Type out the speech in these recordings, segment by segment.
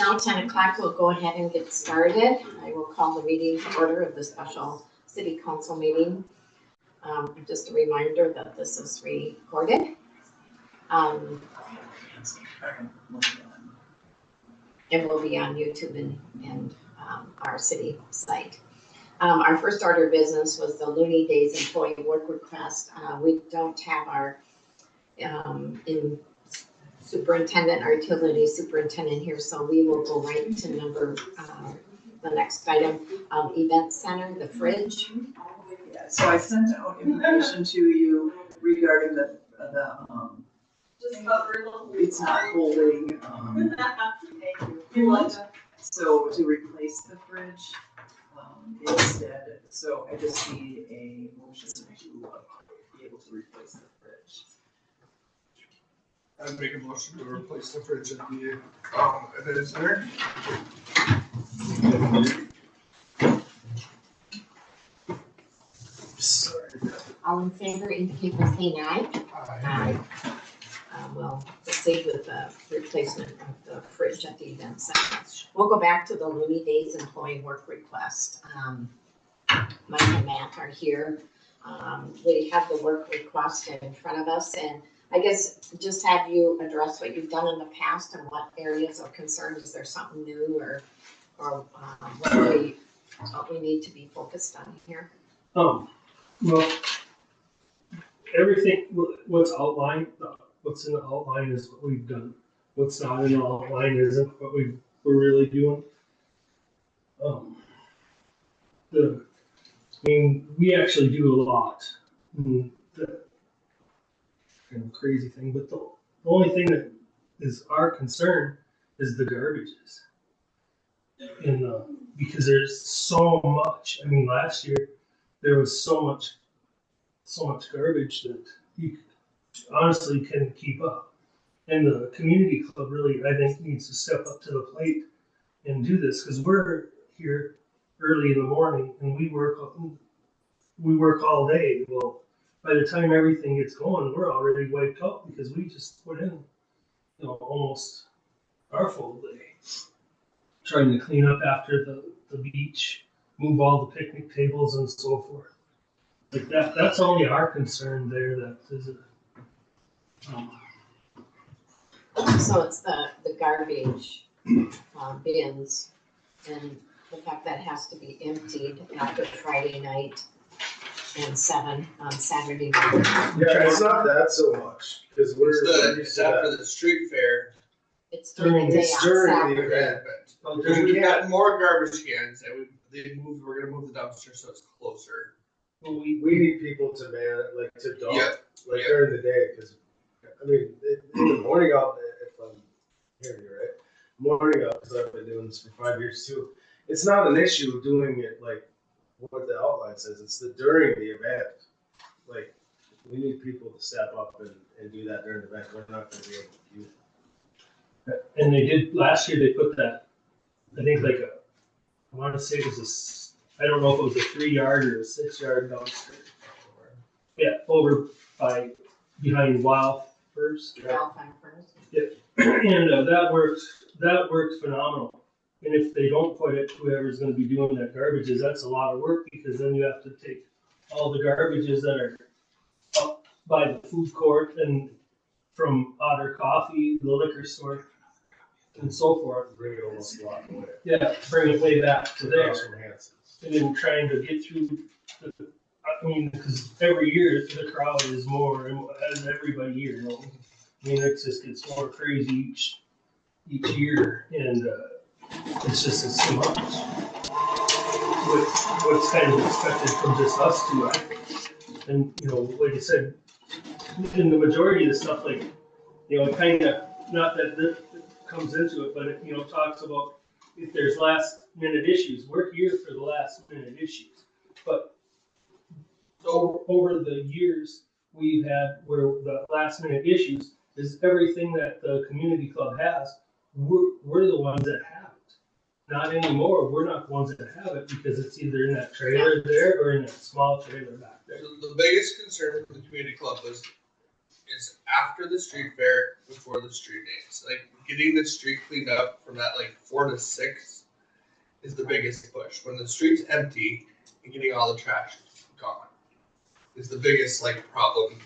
now 10 o'clock, we'll go ahead and get started. I will call the meeting to order of the special city council meeting. Just a reminder that this is recorded. It will be on YouTube and our city site. Our first order of business was the Looney Days employee work request. We don't have our in superintendent, our utility superintendent here, so we will go right to number the next item, event center, the fridge. Yeah, so I sent out information to you regarding the it's not holding. So to replace the fridge instead, so I just need a motion to be able to replace the fridge. I'd make a motion to replace the fridge at the event center. Sorry. All in favor indicate by saying aye. Aye. We'll proceed with the replacement of the fridge at the event center. We'll go back to the Looney Days employee work request. Mike and Matt are here. We have the work request in front of us, and I guess just have you address what you've done in the past and what areas of concern. Is there something new or what we need to be focused on here? Well, everything, what's outlined, what's in the outline is what we've done. What's not in the outline isn't what we're really doing. We actually do a lot. The kind of crazy thing, but the only thing that is our concern is the garbages. And because there's so much. I mean, last year there was so much garbage that you honestly couldn't keep up. And the community club really, I think, needs to step up to the plate and do this, because we're here early in the morning and we work all day. Well, by the time everything gets going, we're already wiped out because we just put in, almost our full day trying to clean up after the beach, move all the picnic tables and so forth. Like that's only our concern there. That is it. So it's the garbage bins and the fact that it has to be emptied after Friday night and 7 on Saturday morning. Yeah, it's not that so much because it's after the street fair. It's during the day on Saturday. The event. Because we've got more garbage cans and we're gonna move the dumpster so it's closer. Well, we need people to man it, like to dump, during the day, because I mean, in the morning out, if I'm hearing you right, morning out, because I've been doing this for 5 years too. It's not an issue doing it like what the outline says. It's during the event. Like, we need people to step up and do that during the event. We're not going to be able to do it. And they did last year. They put that, I think, like I want to say it was I don't know if it was a 3-yard or a 6-yard dumpster. Yeah, over behind Wildfirst. Yeah, and that works phenomenal. And if they don't put it, whoever's going to be doing that garbages, that's a lot of work, because then you have to take all the garbages that are up by the food court and from Otter Coffee, the liquor store, and so forth. Bring it almost a lot away. Yeah, bring it way back to there. From Hanson's. And then trying to get through, because every year the crowd is more, as everybody year, I mean, it just gets more crazy each year, and it's too much. What's kind of expected from just us two, and like I said, in the majority of the stuff, like kind of, not that this comes into it, but it talks about if there's last minute issues, we're here for the last minute issues. But over the years we've had where the last minute issues is everything that the community club has, we're the ones that have it. Not anymore. We're not the ones that have it, because it's either in that trailer there or in that small trailer back there. So the biggest concern for the community club was is after the street fair, before the street days. Like getting the street cleaned up from that like 4 to 6 is the biggest push. When the street's empty and getting all the trash gone is the biggest like problem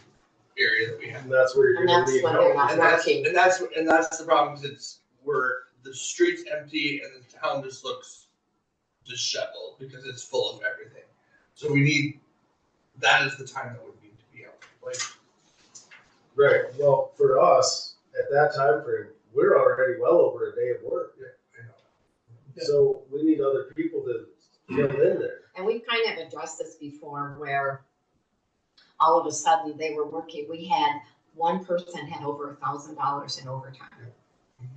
area that we have. And that's where you're And gonna that's need when they're help. not working. And that's the problem, is it's where the street's empty and the town just looks disheveled because it's full of everything. So that is the time that we need to be out. Like, Right, well, for us, at that time frame, we're already well over a day of work. yeah, I know. So we need other people to fill in there. And we've kind of addressed this before where all of a sudden they were working, we had one person had over $1,000 in overtime.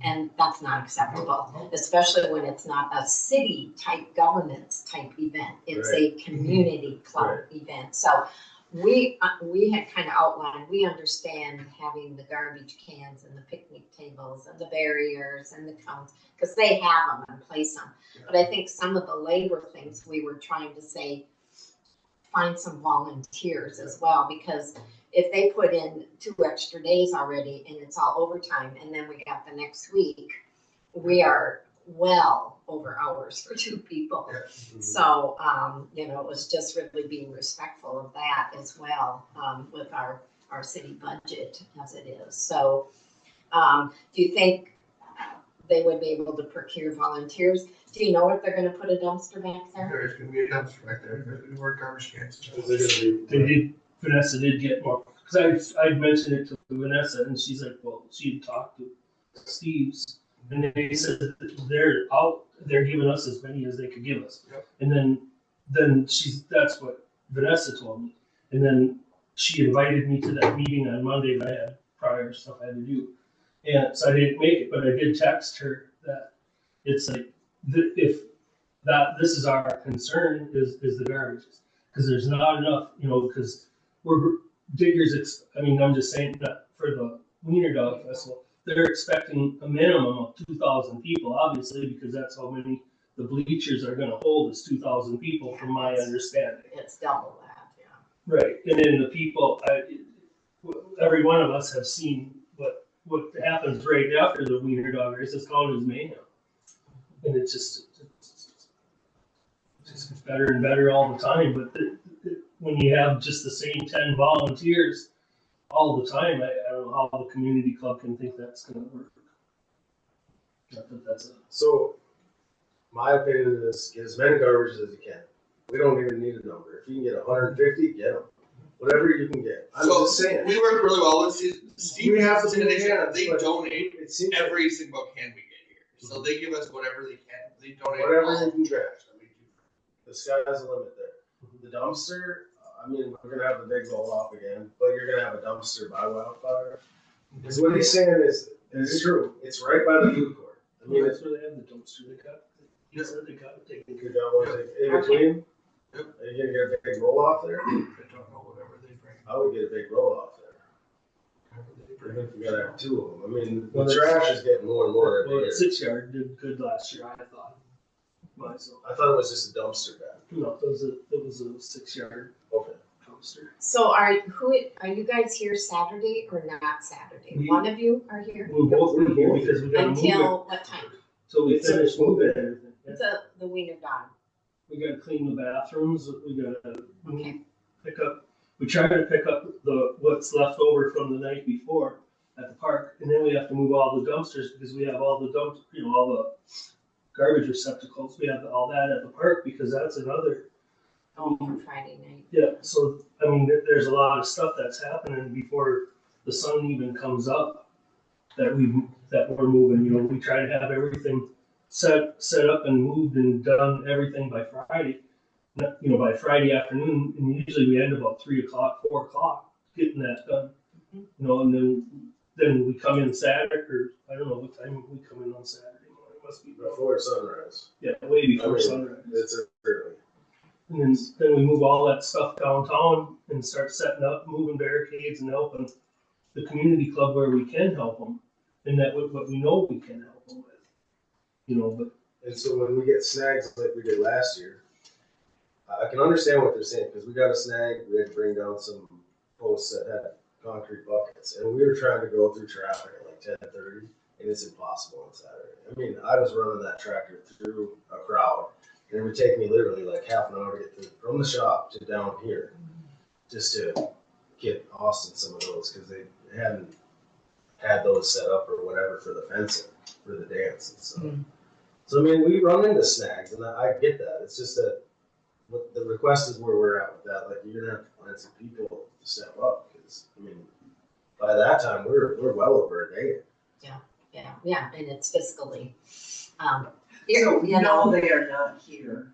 And that's not acceptable, especially when it's not a city type governance type event. It's a community club event. So we had kind of outlined, we understand having the garbage cans and the picnic tables and the barriers and the cones, because they have them and place them. But I think some of the labor things we were trying to say, find some volunteers as well, because if they put in 2 extra days already and it's all overtime, and then we got the next week, we are well over hours for 2 people. So, it was just really being respectful of that as well, with our city budget as it is. So, do you think they would be able to procure volunteers? Do you know if they're gonna put a dumpster back there? There's gonna be a dumpster right there. There's gonna be more garbage cans. Is there gonna be? They did, Vanessa did get more, because I mentioned it to Vanessa, and she's like, well, she had talked to Steve's, and they said that they're giving us as many as they could give us. Yep. And then that's what Vanessa told me. And then she invited me to that meeting on Monday, but I had prior stuff I had to do. And so I didn't make it, but I did text her that it's like, this is our concern is the garbages. Because there's not enough, because we're diggers, I'm just saying that for the Wiener Dog Festival, they're expecting a minimum of 2,000 people, obviously, because that's how many the bleachers are gonna hold, is 2,000 people, from my understanding. It's double that, yeah. Right, and then the people, every one of us have seen what happens right after the Wiener Dog race. It's called as mayhem. And it's just gets better and better all the time, but when you have just the same 10 volunteers all the time, I don't know how the community club can think that's gonna work. Not that that's So, my opinion is get as many garbages as you can. We don't even need a number. If you can get 150, get them. Whatever you can get. I'm just saying. We work really well with Steve. We have to in do addition, hands, they but donate It seems every single can we get here. So they give us whatever they can. They donate whatever all you can the get. trash that we do. The sky's the limit there. The dumpster, we're gonna have the big roll off again, but you're gonna have a dumpster by Wildfire. Because what he's saying is true. It's right by the food court. that's where they have the dumpster. They got it taken You care got one in between. Are you gonna get a big roll off there? I don't know whatever they bring. I would get a big roll off there. Whatever they bring. Even if you gotta have 2 of them. Well, The trash is getting more and more every Well, year. 6 Yard did good last year, I thought. Myself. I thought it was just a dumpster bag. No, it was a 6 Yard Okay. dumpster. So are you guys here Saturday or not Saturday? One of you are here? We'll both be here because we gotta move it. Until what time? So we finish moving everything. It's the Wiener Dog. We gotta clean the bathrooms, we gotta Okay. we try to pick up what's left over from the night before at the park, and then we have to move all the dumpsters because we have all the all the garbage receptacles, we have all that at the park because that's another. For Friday night. Yeah, so, there's a lot of stuff that's happening before the sun even comes up that we're moving, we try to have everything set up and moved and done everything by Friday, by Friday afternoon, and usually we end about 3 o'clock, 4 o'clock getting that done. And then we come in Saturday, or I don't know what time we come in on Saturday. It must be Before sunrise. Yeah, way before sunrise. It's early. And then we move all that stuff downtown and start setting up, moving barricades and helping the community club where we can help them. And that what we know we can help them with, but. And so when we get snags like we did last year, I can understand what they're saying, because we got a snag, we had to bring down some posts that had concrete buckets, and we were trying to go through traffic at like 10:30, and it's impossible on Saturday. I mean, I was running that tractor through a crowd, and it would take me literally like half an hour to get from the shop to down here, just to get Austin some of those, because they hadn't had those set up or whatever for the fencing, for the dance and stuff. So I mean, we run into snags, and I get that. It's just that what the request is where we're at with that. Like, you're gonna have to find some people to step up, because I mean, by that time we're well over a day. Yeah, and it's fiscally. So you know they are not here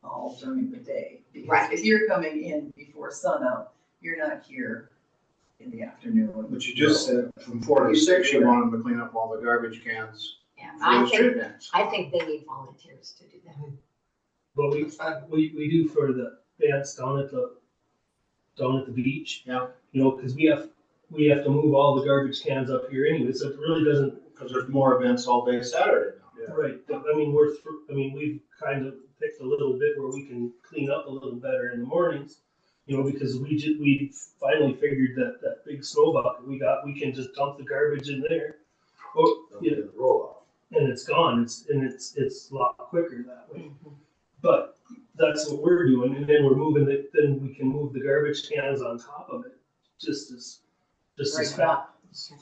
all during the day. Because Right. if you're coming in before sunup, you're not here in the afternoon. But you just said from 4 to 6, you want them to clean up all the garbage cans Yeah, for the street dance. I think they need volunteers to do that. But That's fine. we do for the dance down at the beach. Yeah. You know, because we have to move all the garbage cans up here anyway, so it really doesn't. Because there's more events all day Saturday now. Yeah. Right, but, I mean, we've kind of picked a little bit where we can clean up a little better in the mornings, you know, because we finally figured that big snow bucket we can just dump the garbage in there. Oh, yeah, The roll off. and it's gone, it's a lot quicker that way. But that's what we're doing, and then then we can move the garbage cans on top of it, just as fast.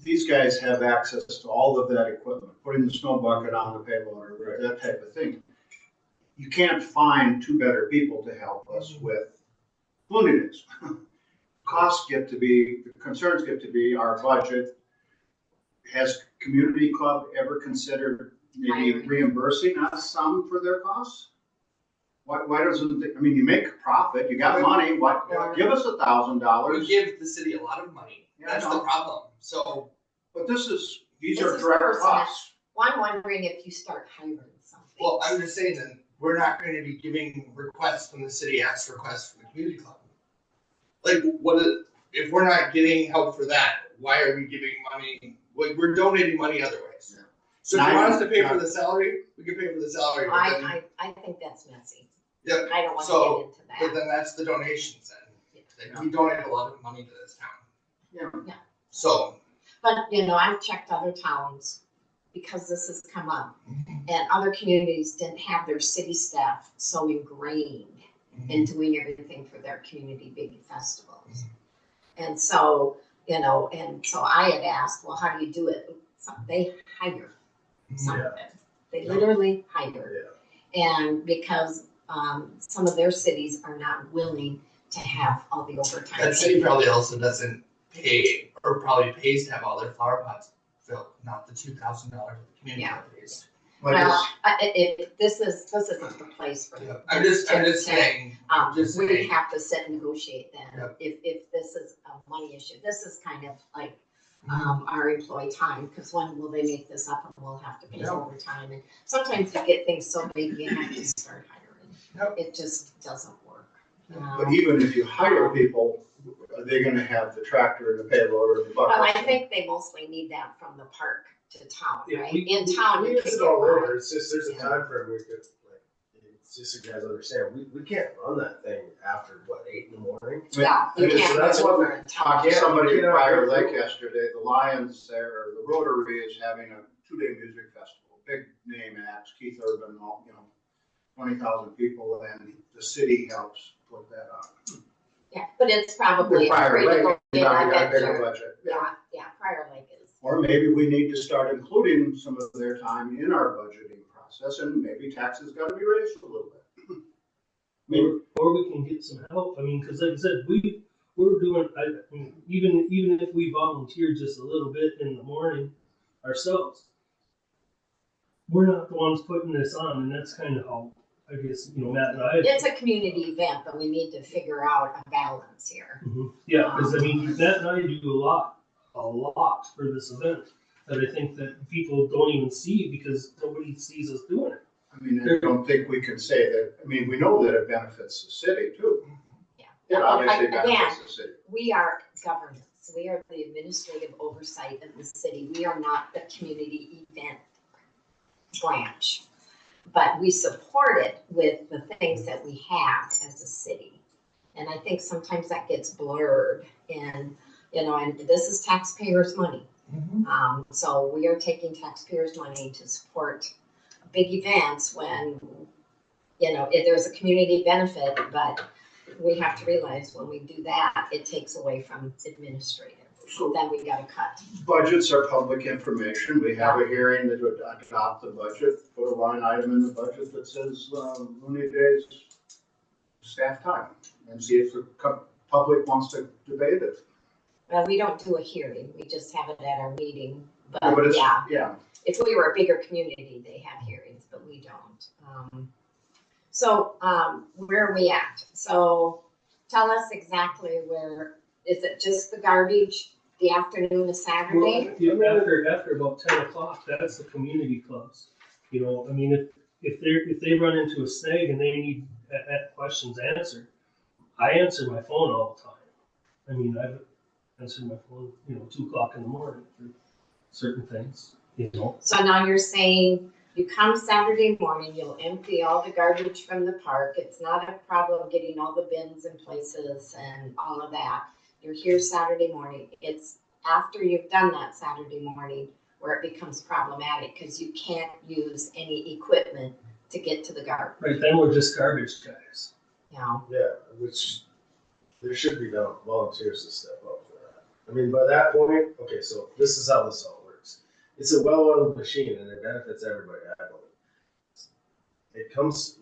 These guys have access to all of that equipment, putting the snow bucket on the payloader, that type of thing. You can't find 2 better people to help us with cleanliness. The concerns get to be our budget. Has Community Club ever considered maybe reimbursing us some for their costs? Why doesn't, you make a profit, you got money, give us $1,000. We give the city a lot of money. Yeah, That's I the know. problem. So, But these This are is direct personal. costs. Well, I'm wondering if you start hiring something. well, I'm just saying that we're not going to be giving requests when the city asks requests from the community club. Like, if we're not getting help for that, why are we giving money? Like, we're donating money other ways. Yeah. So if you want us to pay for the salary, we can pay for the salary. But then, I think that's messy. Yep. I don't want So, to get into but that. then that's the donations then. Like, we donate a lot of money to this town. Yeah. So, But, I've checked other towns because this has come up. And other communities didn't have their city staff so ingrained in doing everything for their community big festivals. And so, I had asked, well, how do you do it? So they hire some of it. They literally hire. And because some of their cities are not willing to have all the overtime. that city probably also doesn't pay, or probably pays to have all their flower pots filled, not the $2,000 the community Yeah. pays. Well, this isn't the place for. Yeah. I'm just saying. Just We saying. have to sit and negotiate then, Yep. if this is a money issue. This is kind of like, our employee time, because when will they make this up and we'll have to pay overtime? And sometimes you get things so big, you have to start hiring. Yep. It just doesn't work. But even if you hire people, are they gonna have the tractor and the payloader and the bucket? Well, I think they mostly need that from the park to town, Yeah, right? we- In town, We you use can it get all by. over. It's just, there's a time frame we could, like, it's just so you guys understand, we can't run that thing after, 8 in the morning? Yeah, you So can't. that's go what over in town. Talked to somebody in Yeah. Prior Lake yesterday, the Lions there, or the Rotary is having a 2-day music festival, big name acts, Keith Urban, 20,000 people, and the city helps put that on. Yeah, but it's probably The a Prior pretty Lake, good you thing, got I a bet bigger you. budget. Yeah, Prior Lake is. Or maybe we need to start including some of their time in our budgeting process, and maybe taxes gotta be raised a little bit. Or we can get some help, because like I said, we're doing, even if we volunteer just a little bit in the morning ourselves, we're not the ones putting this on, and that's kind of how, I guess, Matt and I. It's a community event, but we need to figure out a balance here. Yeah, because Matt and I do a lot for this event that I think that people don't even see because nobody sees us doing it. I don't think we can say that, we know that it benefits the city too. Yeah. It obviously Again, benefits the city. we are governance. We are the administrative oversight of the city. We are not the community event branch. But we support it with the things that we have as a city. And I think sometimes that gets blurred. And You know, and this is taxpayers' money. Mhm. So we are taking taxpayers' money to support big events when, you know, if there's a community benefit, but we have to realize when we do that, it takes away from administrative. So Then we gotta cut. budgets are public information. We have a hearing that would adopt the budget, put a line item in the budget that says, Looney Days staff time, and see if the public wants to debate it. Well, we don't do a hearing, we just have it at our meeting, Yeah, but it's, yeah, yeah, if we were a bigger community, they have hearings, but we don't. So where are we at? So tell us exactly where, is it just the garbage, the afternoon of Saturday? Well, yeah, after about 10 o'clock, that's the community clubs. You know, I mean, if they run into a snag and they need questions answered, I answer my phone all the time. I mean, I've answered my phone, 2 o'clock in the morning for certain things, So now you're saying you come Saturday morning, you'll empty all the garbage from the park. It's not a problem getting all the bins in places and all of that. You're here Saturday morning. It's after you've done that Saturday morning where it becomes problematic because you can't use any equipment to get to the garbage. Right, then we're just garbage guys. You know? Yeah, which there should be volunteers to step up for that. I mean, by that point, okay, so this is how this all works. It's a well-oiled machine and it benefits everybody. It comes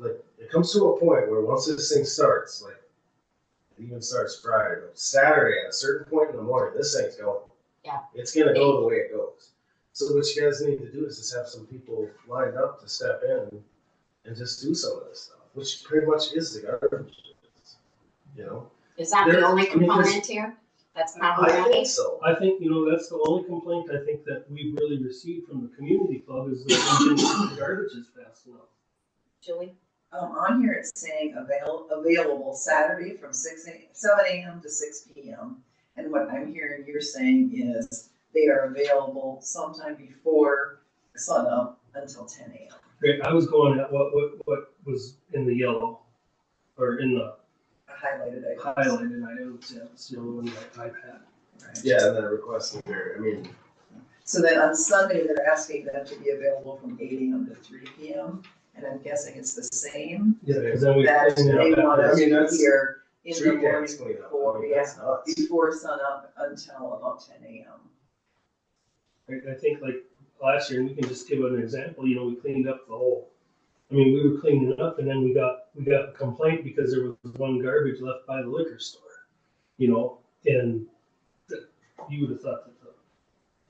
to a point where once this thing starts, like it even starts Friday, but Saturday at a certain point in the morning, this thing's going. Yeah. It's gonna go the way it goes. So what you guys need to do is just have some people lined up to step in and just do some of this stuff, which pretty much is the garbage. Is that the only component here? That's I problematic? think so. I think, that's the only complaint I think that we've really received from the community club is that we didn't get the garbage is fast enough. Julie? On here it's saying available Saturday from 7 a.m. to 6 p.m. And what I'm hearing you're saying is they are available sometime before sunup until 10 a.m. Great, I was going at what was in the yellow, or in the Highlighted items. highlighted items, yeah, it's the only one that I've had. Right. Yeah, and that request there. I mean, So then on Sunday, they're asking them to be available from 8 a.m. to 3 p.m. And I'm guessing it's the same, Yeah, because then we that clean they it up want after. us to that's be here in the street morning dance cleanup. before, I mean, that's nuts. before sunup until about 10 a.m. I think like last year, and we can just give an example, we cleaned up the whole, we were cleaning it up and then we got a complaint because there was one garbage left by the liquor store, and you would have thought that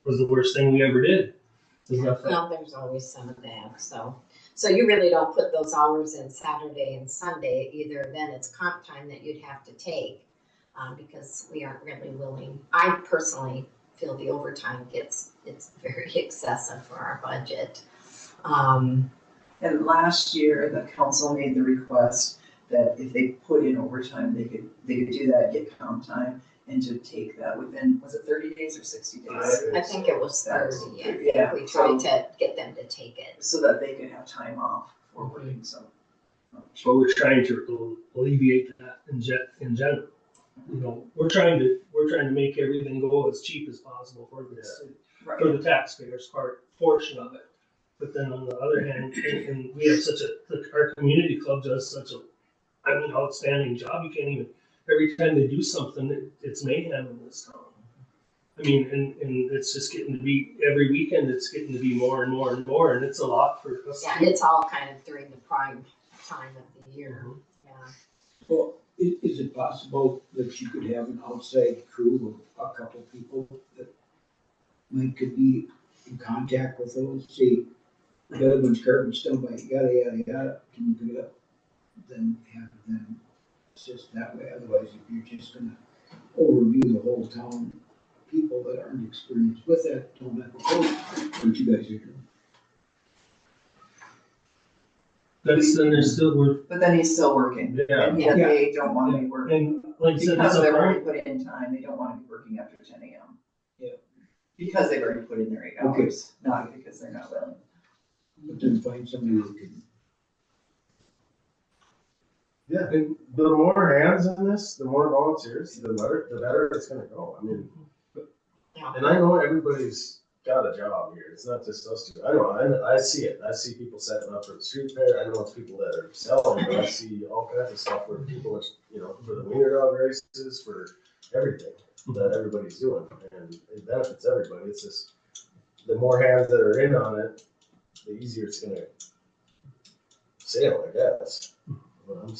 was the worst thing we ever did. Well, there's always some of that, so you really don't put those hours in Saturday and Sunday either, then it's comp time that you'd have to take, because we aren't really willing, I personally feel the overtime it's very excessive for our budget. And last year, the council made the request that if they put in overtime, they could do that, get comp time, and to take that within, was it 30 days or 60 days? I think it was 30, Yeah, we tried to get them to take it. So that they could have time off for working, so. So we're trying to alleviate that in general. We're trying to make everything go as cheap as possible for the city, for the taxpayers portion of it. But then on the other hand, and we have our community club does such a, outstanding job. You can't even, every time they do something, it's mayhem in this town. And it's just getting to be, every weekend, it's getting to be more and more and more, and it's a lot for us. Yeah, it's all kind of during the prime time of the year, yeah. Well, is it possible that you could have an outside crew of a couple people that could be in contact with those, say, the other one's garbage done by yada, yada, yada, can you pick it up? Then have them assist that way, otherwise if you're just gonna overview the whole town, people that aren't experienced with that don't have a clue what you guys are doing. But then he's still working, Yeah. and yet they don't want to be working. and like I said, Because it's they've a already put in time, they don't want to be working after 10 a.m. Yeah. Because they've already put in their 8 hours, not because they're not willing. But then find somebody who can Yeah, and the more hands in this, the more volunteers, the better it's gonna go. I mean, Yeah. and I know everybody's got a job here. It's not just us two. I know, I see it. I see people setting up for the street fair. I know it's people that are selling, but I see all kinds of stuff where people are, you know, for the wiener dog races, for everything that everybody's doing. And it benefits everybody. It's just, the more hands that are in on it, the easier it's gonna sail, I guess.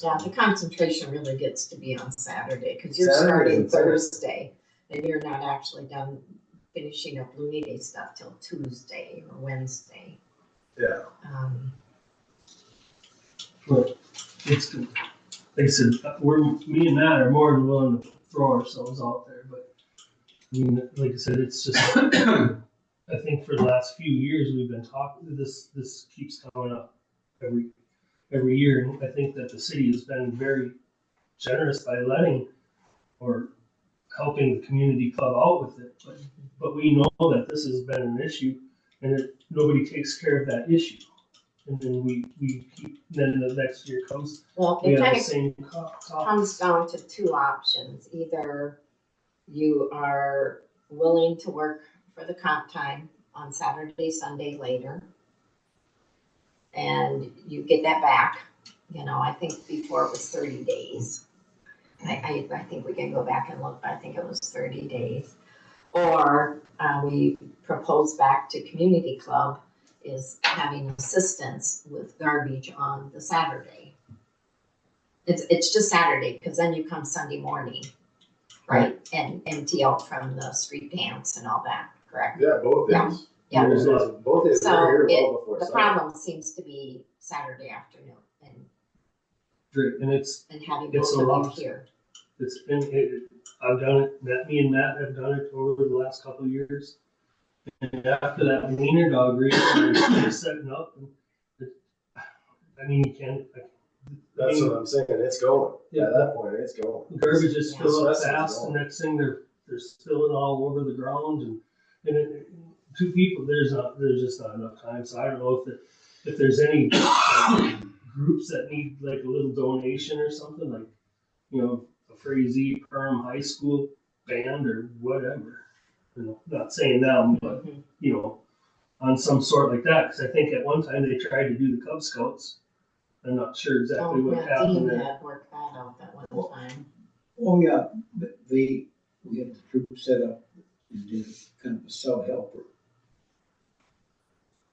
Yeah, the concentration really gets to be on Saturday, because you're Saturday starting and Sunday. Thursday, and you're not actually done finishing up Looney Day stuff till Tuesday or Wednesday. Yeah. But it's good. Like I said, me and Matt are more than willing to throw ourselves out there, but I mean, like I said, it's just, I think for the last few years, we've been talking, this keeps coming up every year, and I think that the city has been very generous by letting or helping the community club out with it, but we know that this has been an issue, and that nobody takes care of that issue. And then we keep, then the next year comes, Well, we it have kind the of same comes down to two options. Either you are willing to work for the comp time on Saturday, Sunday later, and you get that back. You know, I think before it was 30 days. I think we can go back and look, but I think it was 30 days. Or we propose back to Community Club is having assistance with garbage on the Saturday. It's just Saturday, because then you come Sunday morning, right? And empty out from the street dance and all that, correct? Yeah, both Yeah. days. Yeah. Both days. So We're here well before the Sunday. problem seems to be Saturday afternoon and it's having It's both a of lot. you here. I've done it, me and Matt have done it over the last couple of years. And after that wiener dog race, they're setting up, and I mean, you can't, That's what I'm saying. It's going. Yeah. At that point, it's going. garbage is filling up Especially fast, going. the next thing they're spilling all over the ground, and two people, there's just not enough time, so I don't know if there's any groups that need like a little donation or something, like, you know, a Frazee Perm High School band or whatever. You know, not saying them, but you know, on some sort like that, because I think at one time they tried to do the Cub Scouts. I'm not sure exactly what Dean happened there. had worked that out that one time. Oh, yeah, but we had the troop set up and did kind of a self-helper.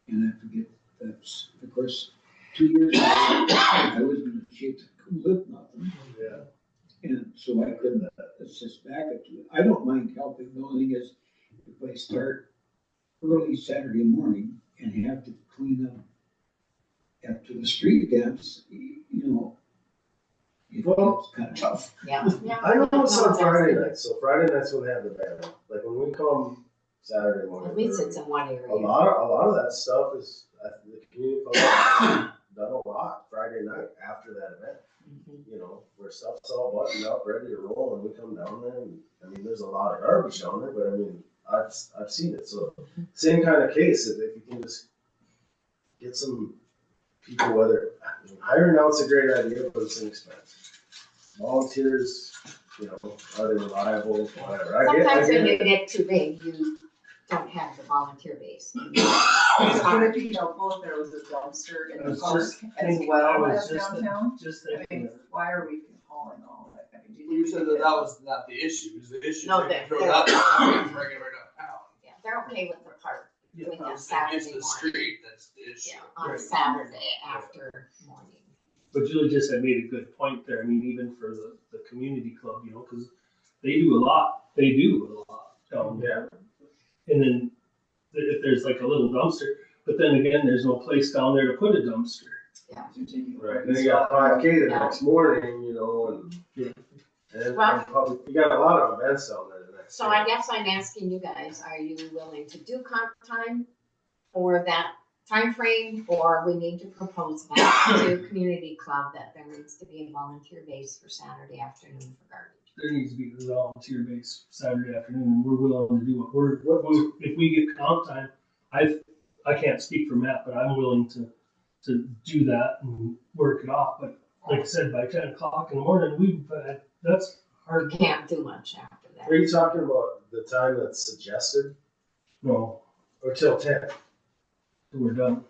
And I forget, that's, of course, 2 years ago, I was in a shape that couldn't lift nothing. Yeah. And so I couldn't assist back up to it. I don't mind helping. The only thing is, if I start early Saturday morning and have to clean up after the street dance, you know, it's kind of tough. Yeah. Yeah. I know it's on that's Friday good. nights, so Friday nights when they have the band. Like when we come Saturday morning. At least it's in one area. a lot of that stuff is the community club has done a lot Friday night after that event. You know, where stuff's all buttoned up, ready to roll, and we come down there, and I mean, there's a lot of garbage down there, but I mean, I've seen it. So same kind of case, if you can just get some people, whether hiring out's a great idea, but it's an expense. Volunteers, you know, are they reliable? Whatever. I Sometimes get when you it. get too big, you don't have the volunteer base. Would it be helpful if there was a dumpster in the park as well as downtown? Just I thinking. mean, why are we hauling all that? I mean, do You you said think that was not the issue. It was the issue. No, they that- throw it out there, it's regular downtown. Yeah, they're okay with the park doing that It's Saturday the morning. street that's the issue. Yeah, on Saturday after morning. But Julie just had made a good point there. I mean, even for the community club, you know, because they do a lot. They do a lot down there. And then if there's like a little dumpster, but then again, there's no place down there to put a dumpster. Right. Then you got 5K the next morning, you know, and probably, you got a lot of events down there the next So day. I guess I'm asking you guys, are you willing to do comp time for that time frame, or we need to propose back to community club that there needs to be a volunteer base for Saturday afternoon for garbage? There needs to be a volunteer base Saturday afternoon, and we're willing to do if we get comp time. I can't speak for Matt, but I'm willing to do that and work it off. But like I said, by 10 o'clock in the morning, that's We hard. can't do much after Are that. you talking about the time that's suggested No, or till 10? we're done.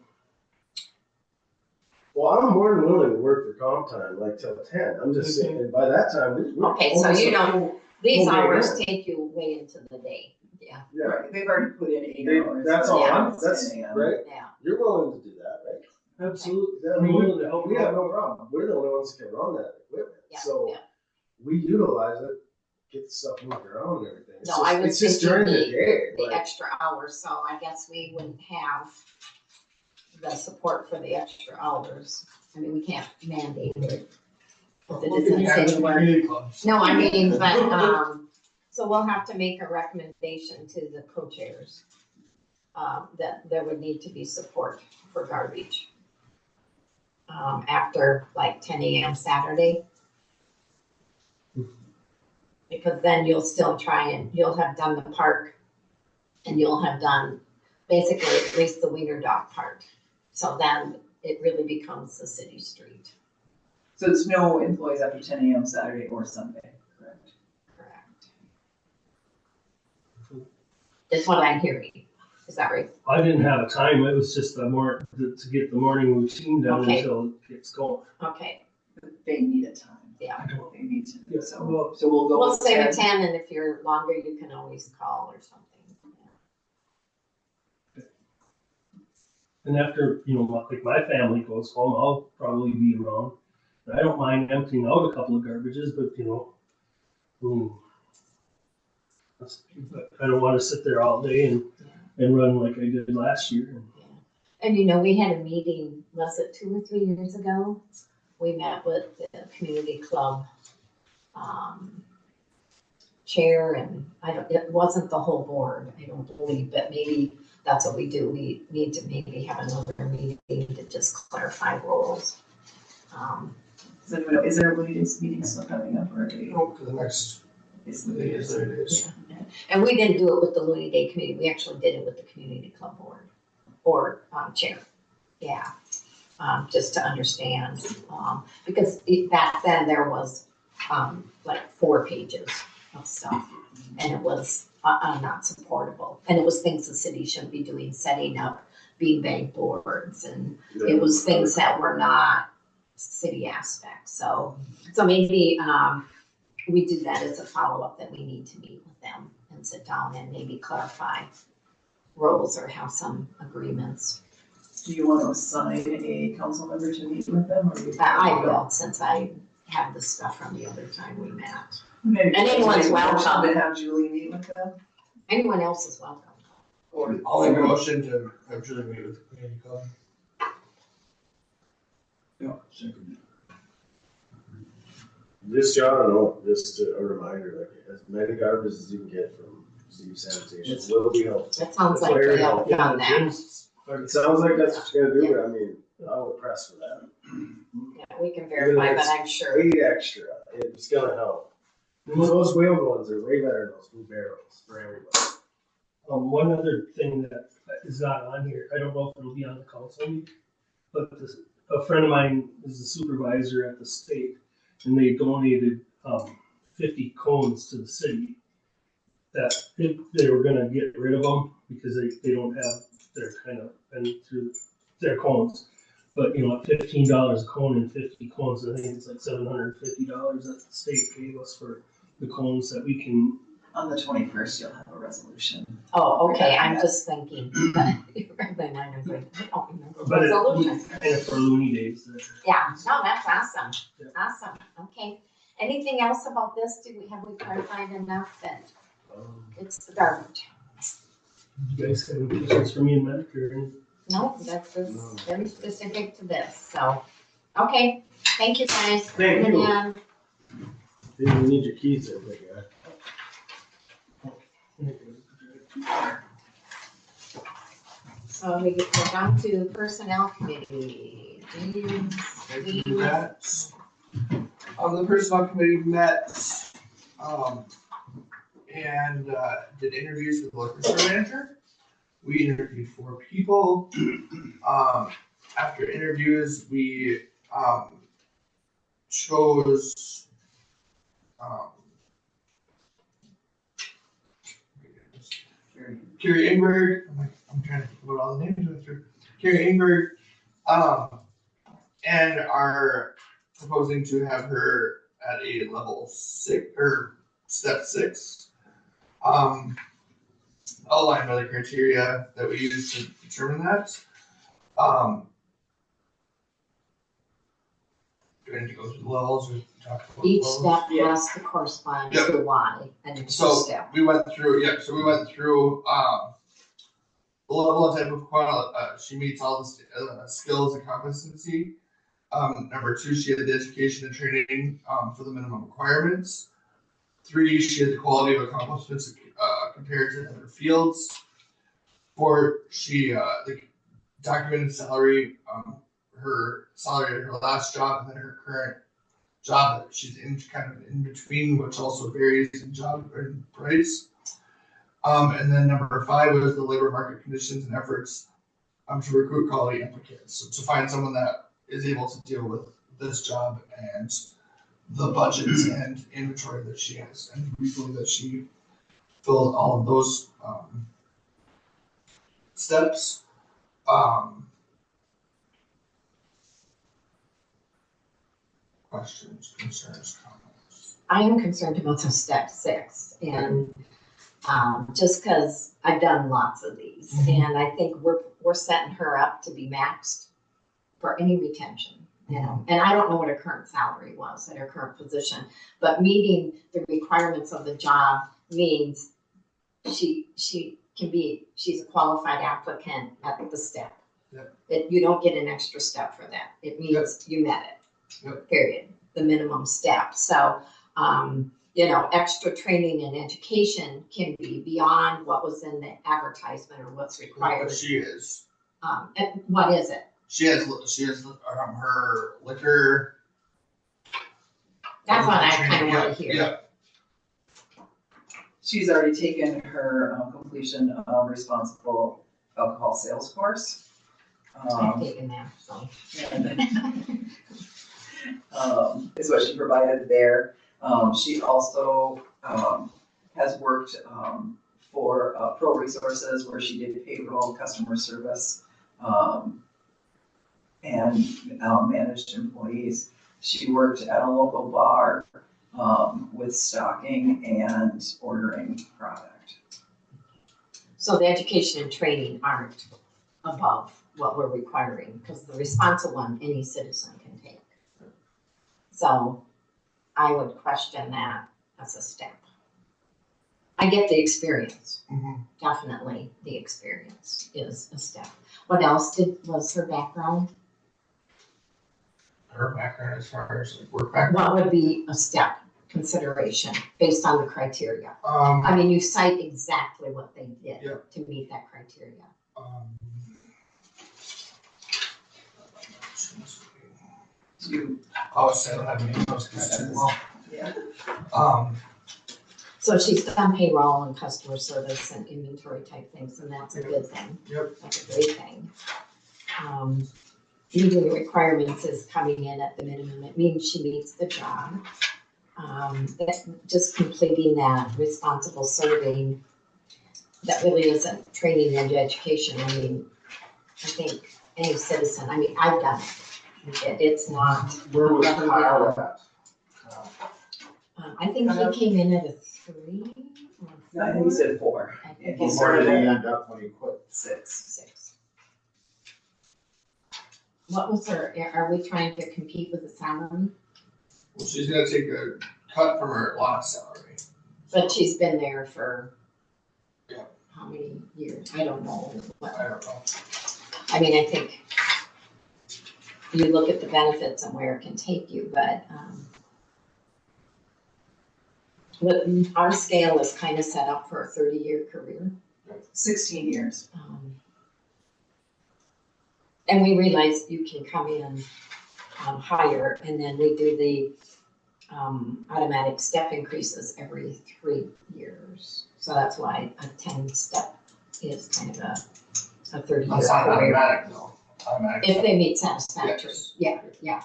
Well, I'm more than willing to work for comp time, like till 10. I'm just saying, and by that time, we're Okay, so almost you a don't- full- These Well, hours yeah. take you way into the day. Yeah, Yeah, Right, they've already put in 8 They- hours. that's all Yeah. that's, 10 a.m. right? yeah. You're willing to do that, right? Absolutely. Yeah, I'm willing to help we you have out. no problem. We're the only ones that can run that equipment. Yeah, So yeah. we utilize it, get the stuff moved around and everything. It's No, just, I was it's just thinking during the day. The like- extra hours, so I guess we wouldn't have the support for the extra hours. I mean, we can't mandate it. If it Look at isn't the actual city work. community clubs. No, I mean, but, so we'll have to make a recommendation to the co-chairs, that there would need to be support for garbage. After like 10 a.m. Saturday. Because then you'll still you'll have done the park and you'll have done basically at least the Wiener Dock part. So then it really becomes the city street. So there's no employees after 10 a.m. Saturday or Sunday, correct? Correct. That's what I'm hearing. Is that right? I didn't have a time. It was just to get the morning routine done Okay. until it gets going. Okay, They need a time. yeah. I don't. They need to, Yeah, so well, we'll go We'll with say 10. 10, and if you're longer, you can always call or something. And after, like my family goes home, I'll probably be around. And I don't mind emptying out a couple of garbages, but but I don't want to sit there all day and run like I did last year. And we had a meeting, was it 2 or 3 years ago? We met with the community club chair, and it wasn't the whole board, I don't believe, but maybe that's what we do. We need to maybe have another meeting to just clarify roles. Is there a Williams meeting still coming up or? Oh, for the next Is the days, there it is. Yeah. And we didn't do it with the Looney Day committee, we actually did it with the community club board, or chair, yeah. Just to understand, because back then there was, like 4 pages of stuff, and it was, not supportable. And it was things the city should be doing, setting up beanbag boards, and it was things that were not city aspects, so maybe, we do that as a follow-up, that we need to meet with them and sit down and maybe clarify roles or have some agreements. Do you want to assign a council member to meet with them, or you? I will, since I have the stuff from the other time we met. Maybe And anyone's welcome. to have Julie meet with them, Anyone else is welcome. or? I'll make a motion to have Julie meet with the community club. Yeah, second. Just, I don't know, just a reminder, like as many garbages as you can get from city sanitation will be helpful. That sounds like Very they have helpful. done that. It sounds like that's what you're gonna do, but I mean, I'll press for that. Yeah, we can verify, but I'm sure. 8 extra, it's gonna help. Those whaled ones are way better than those blue barrels for everybody. One other thing that is not on here, I don't know if it'll be on the council meeting, but a friend of mine is the supervisor at the state, and they donated 50 cones to the city. That they were gonna get rid of them because they don't have their kind of, and through their cones. But at $15 a cone and 50 cones, I think it's like $750 that the state gave us for the cones that we can. On the 21st, you'll have a resolution. Oh, okay, I'm just thinking. Then I'm like, I don't remember. But Resolution. and for Looney Days. Yeah, no, that's awesome. Yeah. Awesome, okay. Anything else about this? Have we clarified enough that it's the garbage? You guys have any questions for me and Medicare? No, that's just very specific to this, so, okay, thank you guys. Thank you. And, You need your keys there, big guy. so we're down to personnel committee. James, Thank you, Matt. The personnel committee met, and did interviews with the liquor store manager. We interviewed 4 people. After interviews, we chose, Carrie Ingberg, I'm trying to think about all the names went through. Carrie Ingberg, and are proposing to have her at a level 6 or step 6. Outlined by the criteria that we use to determine that. Do I need to go through the levels or talk about Each levels? step has to correspond to why, and it's a So step. we went through, so we went through, the level of type of she meets all the skills and competency. Number 2, she had the education and training, for the minimum requirements. 3, she had the quality of accomplishments, compared to other fields. 4, she, the documented salary, her salary at her last job and then her current job that she's in, kind of in between, which also varies in job and price. And then number 5 was the labor market conditions and efforts to recruit quality applicants. So to find someone that is able to deal with this job and the budgets and inventory that she has. And we believe that she filled all of those steps. Questions, concerns, comments? I am concerned about the step 6, and just because I've done lots of these, and I think we're setting her up to be maxed for any retention, you know. And I don't know what her current salary was at her current position, but meeting the requirements of the job means she's a qualified applicant at the step. You don't get an extra step for that. It means you met it. Period. The minimum step. So, extra training and education can be beyond what was in the advertisement or what's required. She is. And what is it? She has her liquor. That's what I kind of want to hear. Yeah. She's already taken her completion of responsible alcohol sales course. I've taken that, so. Is what she provided there. She also has worked for Pro Resources where she did payroll, customer service, and managed employees. She worked at a local bar with stocking and ordering product. So the education and training aren't above what we're requiring, because the responsible one, any citizen can take. So I would question that as a step. I get the experience. Definitely the experience is a step. What else was her background? Her background as far as like work background? What would be a step consideration based on the criteria? I mean, you cite exactly what they did to meet that criteria. So I don't have any notes because it's too long. Yeah. So she's done payroll and customer service and inventory type things, and that's a good thing. That's a great thing. Meeting the requirements is coming in at the minimum. It means she meets the job. Just completing that responsible serving, that really isn't training and education. I mean, I think any citizen, I've done it. It's not. Where was Kyle at? I think he came in at a 3 or 4. No, I think he said 4. I think He he Where did he started end up when he quit? 6. 6. What was are we trying to compete with the salary? Well, she's gonna take a cut from her last salary. But she's been there for Yeah. how many years? I don't know. I don't know. I mean, I think you look at the benefits and where it can take you, but our scale is kind of set up for a 30-year career. 16 years. And we realize you can come in higher, and then we do the automatic step increases every 3 years. So that's why a 10-step is kind of a 30-year That's not career. automatic though. Automatic. If they meet satisfactory, Yes. yeah.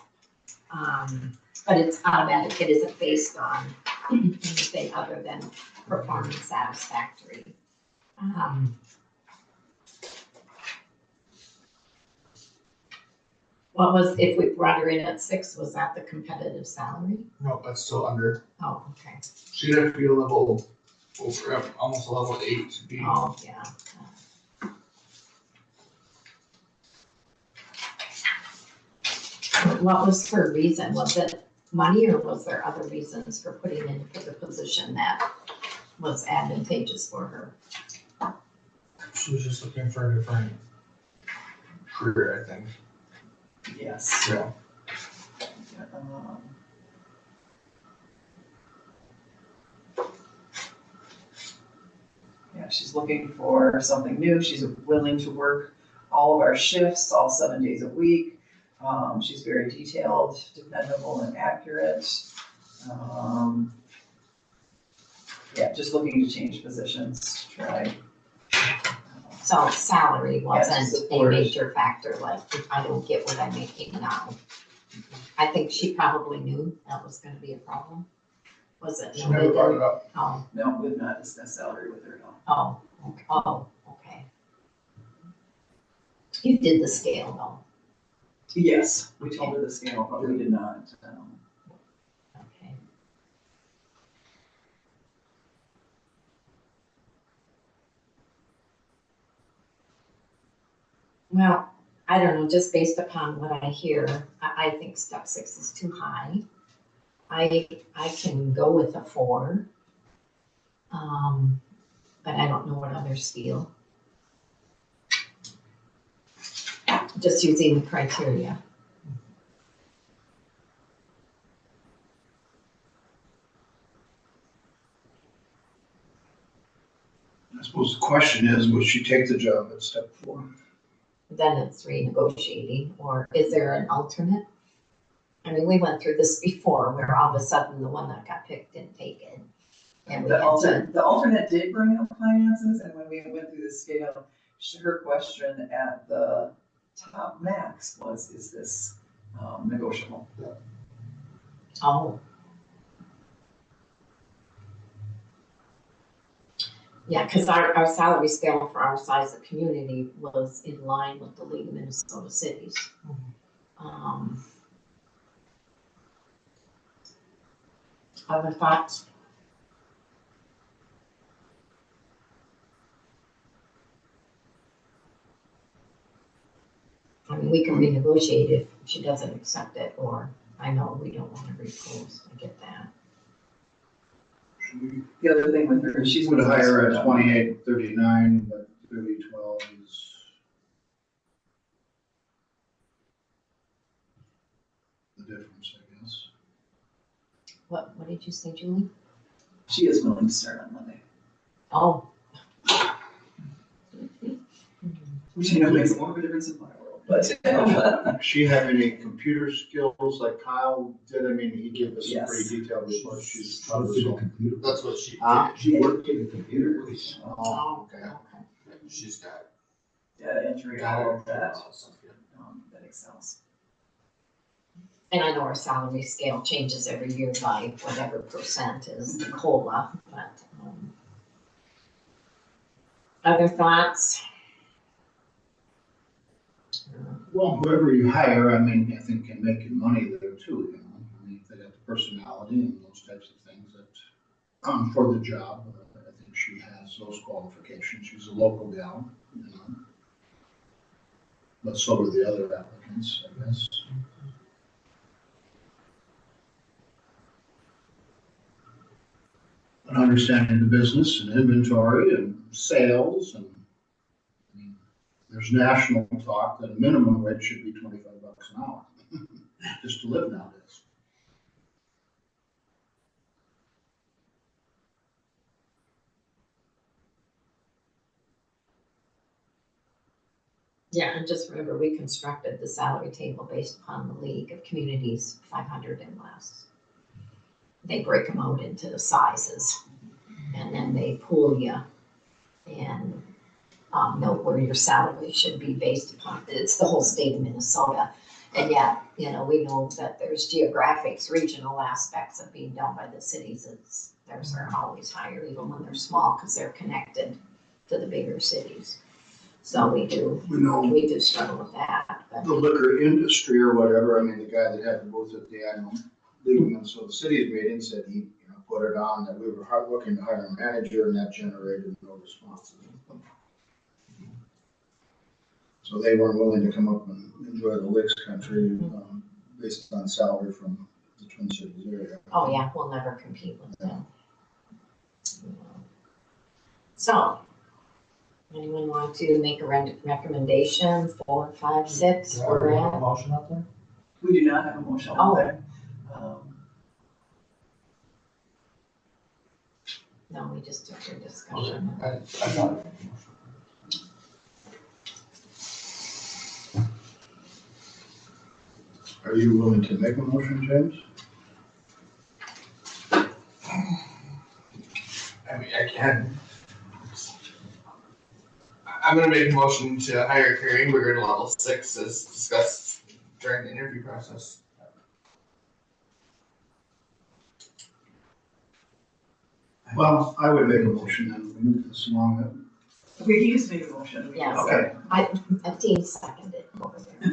But it's automatic, it isn't based on anything other than performance satisfactory. What was, if we brought her in at 6, was that the competitive salary? No, that's still under. Oh, okay. She'd have to be a level over, almost a level 8 to be. Oh, yeah. What was her reason? Was it money or was there other reasons for putting in for the position that was advantageous for her? She was just looking for a different career, I think. Yes. Yeah. Yeah, she's looking for something new. She's willing to work all of our shifts, all 7 days a week. She's very detailed, dependable, and accurate. Yeah, just looking to change positions, try. So salary wasn't a support. major factor, like if I don't get what I'm making now. I think she probably knew that was gonna be a problem. Was it? She never brought it up. Oh, No, we've not discussed salary with her at all. okay. You did the scale though. Yes, we told her the scale, but we did not. Okay. Well, I don't know, just based upon what I hear, I think step 6 is too high. I can go with a 4. But I don't know what others feel. Just using the criteria. I suppose the question is, would she take the job at step 4? Then it's renegotiating, or is there an alternate? I mean, we went through this before where all of a sudden the one that got picked didn't take it. And we The had to, alternate did bring up finances, and when we went through the scale, her question at the top max was, is this negotiable? oh. Yeah, because our salary scale for our size of community was in line with the League of Minnesota Cities. Other thoughts? I mean, we can renegotiate if she doesn't accept it, or I know we don't want to repose, I get that. The other thing with her, she's. Would hire at 28.39, but 30.12 is. The difference, I guess. What did you say, Julie? She is willing to start on Monday. Oh. Which I know makes more of a difference in my world, but. Does she have any computer skills like Kyle did? I mean, he gave us some Yes. pretty detailed reports. She's She worked in a computer. That's what she Huh? did. She worked in a computer. Oh, okay. She's got. Data entry, all of that, that excels. And I know our salary scale changes every year by whatever percent is the COLA, but, other thoughts? Well, whoever you hire, I mean, I think can make you money there too, you know. I mean, if they got the personality and those types of things that come for the job, I think she has those qualifications. She's a local gal, you know. But so are the other applicants, I guess. But understanding the business and inventory and sales and, I mean, there's national talk that a minimum wage should be $25 an hour, just to live nowadays. Yeah, and just remember, we constructed the salary table based upon the League of Communities, 500 and less. They break them out into the sizes, and then they pool you and note where your salary should be based upon. It's the whole state of Minnesota. And yet, we know that there's geographics, regional aspects of being done by the cities. Theirs are always higher, even when they're small, because they're connected to the bigger cities. So we do struggle with that. But The liquor industry or whatever, I mean, the guy that had the booth at the annual league, and so the city's meeting said he, put it on that we were looking to hire a manager, and that generated no responses. So they weren't willing to come up and enjoy the lakes country, based on salary from the Twin Cities area. oh yeah, we'll never compete with them. So, anyone want to make a recommendation, 4, 5, 6, we're at? Motion out there? We do not have a motion Oh. on there. No, we just took your discussion. I thought. Are you willing to make a motion, James? I mean, I can. I'm gonna make a motion to hire Carrie Ingberger to level 6 as discussed during the interview process. Well, I would make a motion then, we move this along. Okay, he just made a motion. Yes. Okay, A team seconded over there.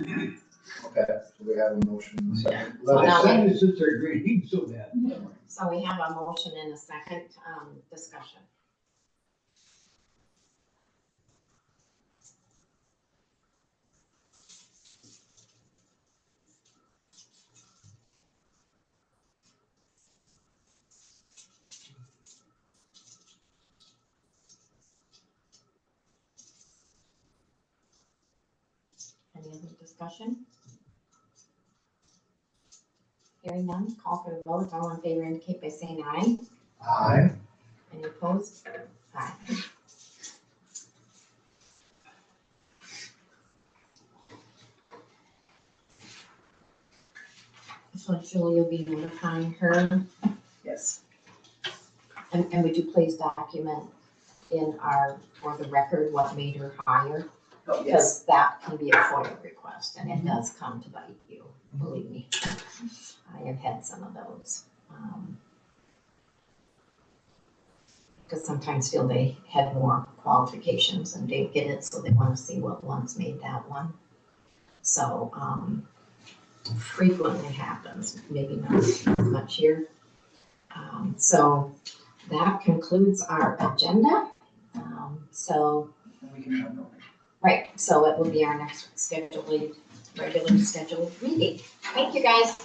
okay, so we have a motion. and a second. So now The sentences are grading so bad. So we have a motion and a second, discussion. Any other discussion? Hearing none, call for the vote. All in favor indicate by saying aye. Aye. Any opposed? Aye. So Julie will be notifying her, Yes. and would you please document for the record, what made her hire? Oh, yes. Because that can be a FOIA request, and it does come to bite you, believe me. I have had some of those. Because sometimes feel they had more qualifications and didn't get it, so they want to see what ones made that one. So, frequently happens, maybe not as much here. So that concludes our agenda. And we can have no. Right, so it will be our next regular scheduled meeting. Thank you, guys.